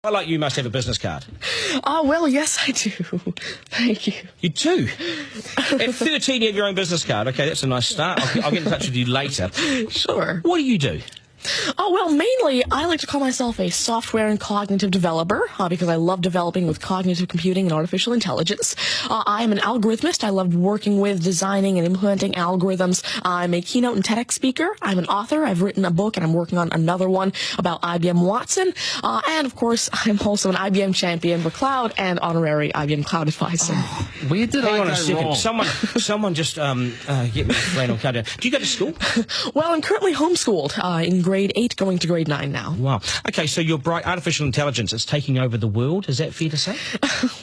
I like you must have a business card. Oh, well, yes, I do. Thank you. You do? At 13, you have your own business card. Okay, that's a nice start. I'll get in touch with you later. Sure. What do you do? Oh, well, mainly, I like to call myself a software and cognitive developer because I love developing with cognitive computing and artificial intelligence. I am an algorithmist. I love working with, designing, and implementing algorithms. I'm a keynote and TEDx speaker. I'm an author. I've written a book, and I'm working on another one about IBM Watson. And, of course, I'm also an IBM champion for cloud and honorary IBM cloud advisor. Oh, where did Hang I on go a second. wrong? Someone just get me a flannel card down. Do you go to school? Well, I'm currently homeschooled in grade 8, going to grade 9 now. Wow. Okay, so you're bright. Artificial intelligence is taking over the world. Is that fair to say?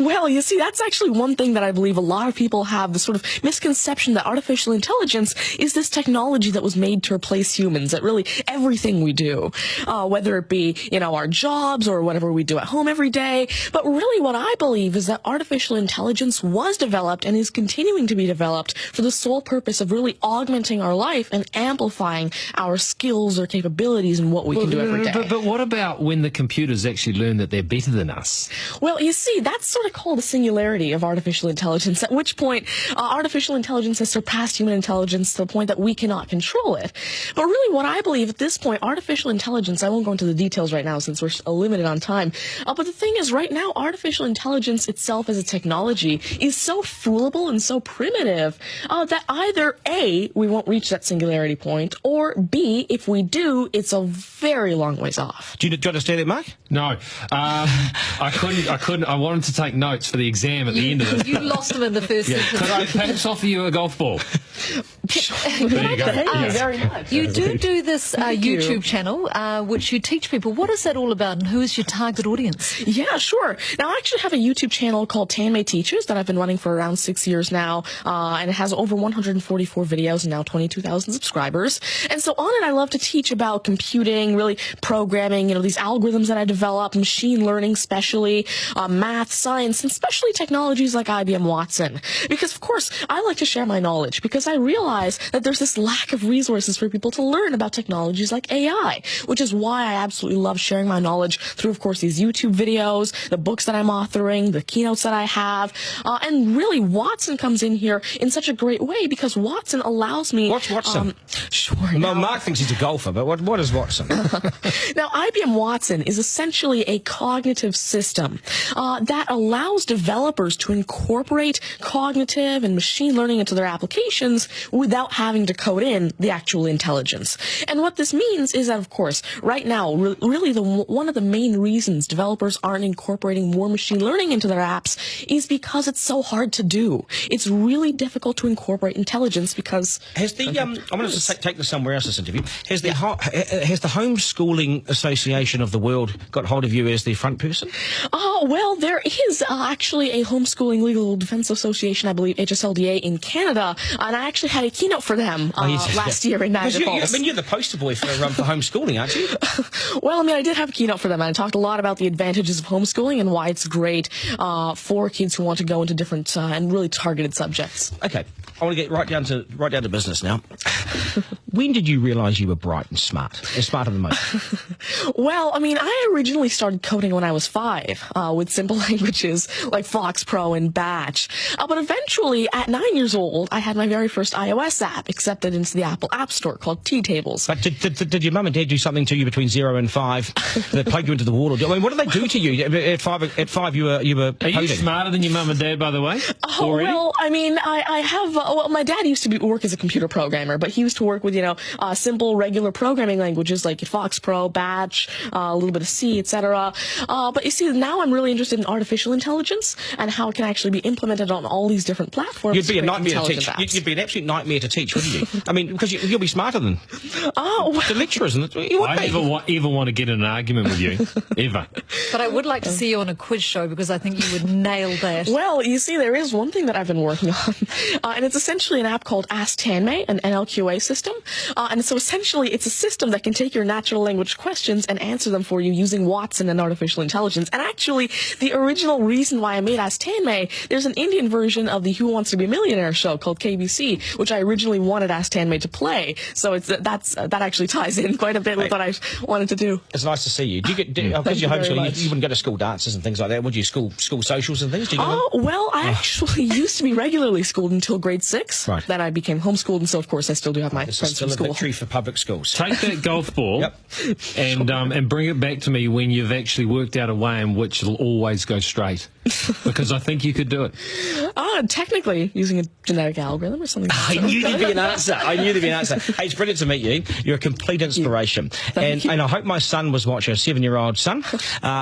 Well, you see, that's actually one thing that I believe a lot of people have, the sort of misconception that artificial intelligence is this technology that was made to replace humans, that really everything we do, whether it be, our jobs or whatever we do at home every day. But really what I believe is that artificial intelligence was developed and is continuing to be developed for the sole purpose of really augmenting our life and amplifying our skills or capabilities and what we can do every day. But what about when the computers actually learn that they're better than us? Well, you see, that's sort of called a singularity of artificial intelligence, at which point artificial intelligence has surpassed human intelligence to the point that we cannot control it. But really what I believe at this point, artificial intelligence, I won't go into the details right now since we're limited on time, but the thing is right now, artificial intelligence itself as a technology is so foolable and so primitive that either A, we won't reach that singularity point, or B, if we do, it's a very long ways off. Do you understand that, Mark? No. I couldn't. I wanted to take notes for the exam at the end of it. You lost them in the first sentence. Could I perhaps offer you a golf ball? There you go. Thank you very much. You do this YouTube channel, which you teach people. What is that all about, and who is your target audience? Yeah, sure. Now, I actually have a YouTube channel called Tanmay Teaches that I've been running for around 6 years now, and it has over 144 videos and now 22,000 subscribers. And so on it, I love to teach about computing, really programming, these algorithms that I develop, machine learning especially, math, science, and especially technologies like IBM Watson. Because, of course, I like to share my knowledge because I realize that there's this lack of resources for people to learn about technologies like AI, which is why I absolutely love sharing my knowledge through, of course, these YouTube videos, the books that I'm authoring, the keynotes that I have, and really Watson comes in here in such a great way because Watson allows me... What's Watson? Sure. Well, Mark thinks he's a golfer, but what is Watson? Now, IBM Watson is essentially a cognitive system that allows developers to incorporate cognitive and machine learning into their applications without having to code in the actual intelligence. And what this means is that, of course, right now, really one of the main reasons developers aren't incorporating more machine learning into their apps is because it's so hard to do. It's really difficult to incorporate intelligence because... Has the I'm going to take this somewhere else, this interview. Has the Homeschooling Association of the World got hold of you as the front person? Oh, well, there is actually a Homeschooling Legal Defense Association, I believe, HSLDA in Canada, and I actually had a keynote for them last year in Niagara Falls. You're the poster boy for homeschooling, aren't you? Well, I did have a keynote for them, and I talked a lot about the advantages of homeschooling and why it's great for kids who want to go into different and really targeted subjects. Okay, I want to get right down to business now. When did you realise you were bright and smart, and smarter than most? Well, I originally started coding when I was 5 with simple languages like Fox Pro and Batch. But eventually, at 9 years old, I had my very first iOS app accepted into the Apple App Store called T-Tables. But did your mum and dad do something to you between 0 and 5 that plugged you into the wall? What did they do to you? At 5 you were Are you smarter than your mum and dad, by the way? Already? Well, I have... my dad used to work as a computer programmer, but he used to work with, simple, regular programming languages like Fox Pro, Batch, a little bit of C, etc. But you see, now I'm really interested in artificial intelligence and how it can actually be implemented on all these different platforms. You'd be a nightmare to teach. You'd be an absolute nightmare to teach, wouldn't you? Because you'll be smarter than the lecturers. I never ever want to get in an argument with you, ever. But I would like to see you on a quiz show because I think you would nail that. Well, you see, there is one thing that I've been working on, and it's essentially an app called Ask Tanmay, an NLQA system. And so essentially it's a system that can take your natural language questions and answer them for you using Watson and artificial intelligence. And actually, the original reason why I made Ask Tanmay, there's an Indian version of the Who Wants to Be a Millionaire show called KBC, which I originally wanted Ask Tanmay to play. So that actually ties in quite a bit with what I wanted to do. It's nice to see you. Do you get, because you're homeschooling, you wouldn't go to school dances and things like that, would you? School socials and things? Do you go well, I actually used to be regularly schooled until grade 6. Right. Then I became homeschooled, and so of course I still do have my friends from still a school. victory for public schools. Take that golf ball and bring it back to me when you've actually worked out a way in which it'll always go straight. Because I think you could do it. Technically, using a genetic algorithm or something. I knew there'd be an answer. Hey, it's brilliant to meet you. You're a complete inspiration. And I hope my son was watching, a 7-year-old son.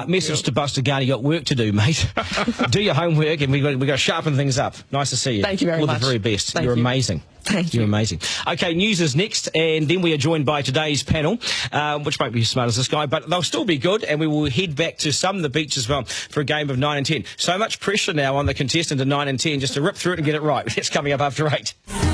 Message to Buster Garner, you got work to do, mate. Do your homework, and we got to sharpen things up. Nice to see you. Thank you very much. All the very best. Thank You're you. amazing. Thank you. You're amazing. Okay, news is next, and then we are joined by today's panel, which won't be as smart as this guy, but they'll still be good, and we will head back to some of the beach as well for a game of 9 and 10. So much pressure now on the contestant of 9 and 10 just to rip through it and get it right. It's coming up after 8.